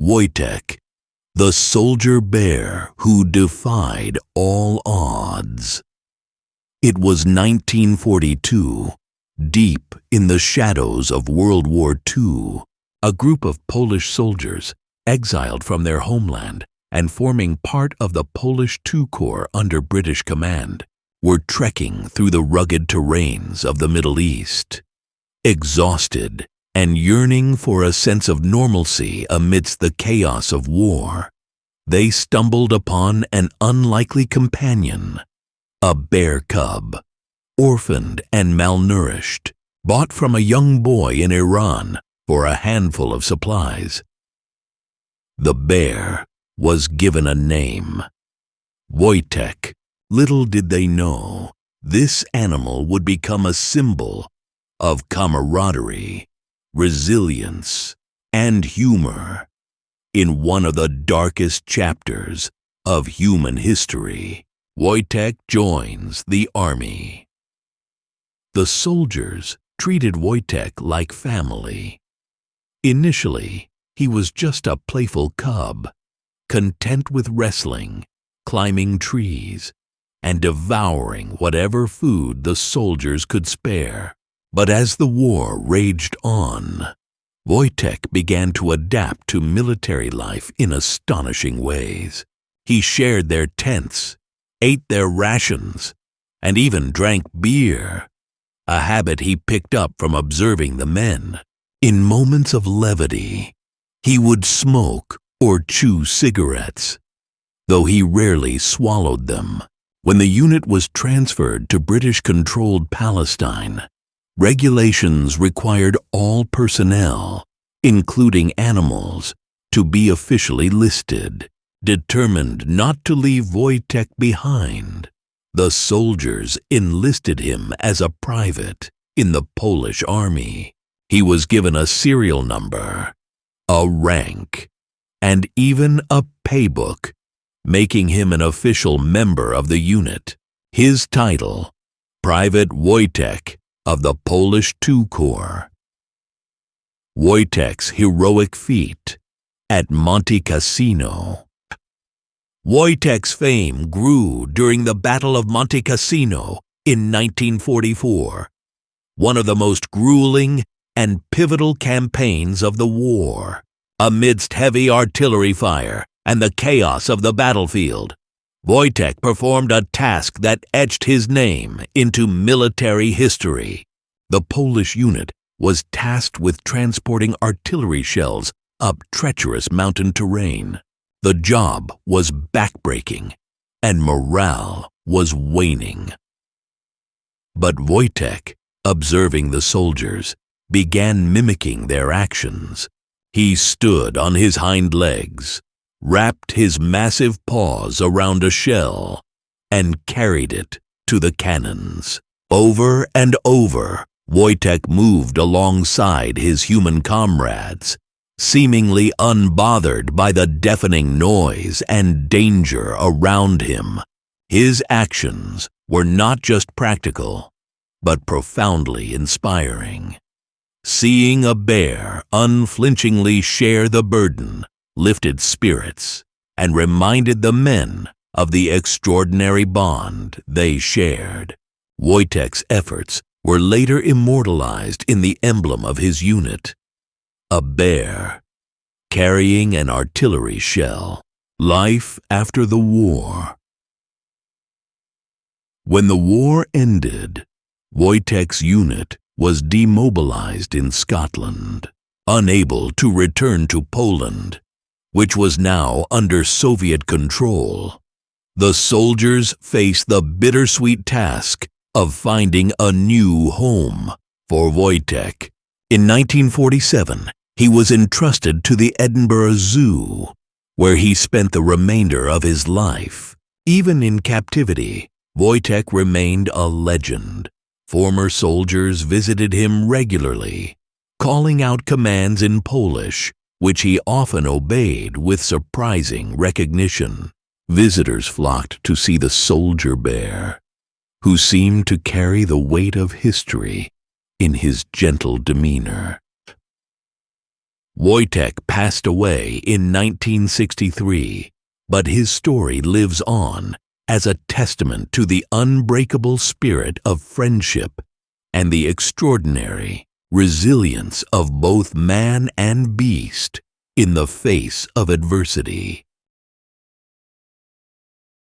Wojtek, the soldier bear who defied all odds. It was 1942, deep in the shadows of World War II. A group of Polish soldiers, exiled from their homeland and forming part of the Polish II Corps under British command, were trekking through the rugged terrains of the Middle East. Exhausted and yearning for a sense of normalcy amidst the chaos of war, they stumbled upon an unlikely companion, a bear cub, orphaned and malnourished, bought from a young boy in Iran for a handful of supplies. The bear was given a name, Wojtek. Little did they know, this animal would become a symbol of camaraderie, resilience, and humor in one of the darkest chapters of human history. Wojtek joins the army. The soldiers treated Wojtek like family. Initially, he was just a playful cub, content with wrestling, climbing trees, and devouring whatever food the soldiers could spare. But as the war raged on, Wojtek began to adapt to military life in astonishing ways. He shared their tents, ate their rations, and even drank beer, a habit he picked up from observing the men. In moments of levity, he would smoke or chew cigarettes, though he rarely swallowed them. When the unit was transferred to British-controlled Palestine, regulations required all personnel, including animals, to be officially listed. Determined not to leave Wojtek behind, the soldiers enlisted him as a private in the Polish army. He was given a serial number, a rank, and even a paybook, making him an official member of the unit. His title, Private Wojtek of the Polish II Corps. Wojtek's heroic feat at Monte Cassino. Wojtek's fame grew during the Battle of Monte Cassino in 1944, one of the most grueling and pivotal campaigns of the war. Amidst heavy artillery fire and the chaos of the battlefield, Wojtek performed a task that etched his name into military history. The Polish unit was tasked with transporting artillery shells up treacherous mountain terrain. The job was backbreaking, and morale was waning. But Wojtek, observing the soldiers, began mimicking their actions. He stood on his hind legs, wrapped his massive paws around a shell, and carried it to the cannons. Over and over, Wojtek moved alongside his human comrades, seemingly unbothered by the deafening noise and danger around him. His actions were not just practical, but profoundly inspiring. Seeing a bear unflinchingly share the burden lifted spirits and reminded the men of the extraordinary bond they shared. Wojtek's efforts were later immortalized in the emblem of his unit, a bear carrying an artillery shell. Life after the war. When the war ended, Wojtek's unit was demobilized in Scotland, unable to return to Poland, which was now under Soviet control. The soldiers faced the bittersweet task of finding a new home for Wojtek. In 1947, he was entrusted to the Edinburgh Zoo, where he spent the remainder of his life. Even in captivity, Wojtek remained a legend. Former soldiers visited him regularly, calling out commands in Polish, which he often obeyed with surprising recognition. Visitors flocked to see the soldier bear, who seemed to carry the weight of history in his gentle demeanor. Wojtek passed away in 1963, but his story lives on as a testament to the unbreakable spirit of friendship and the extraordinary resilience of both man and beast in the face of adversity.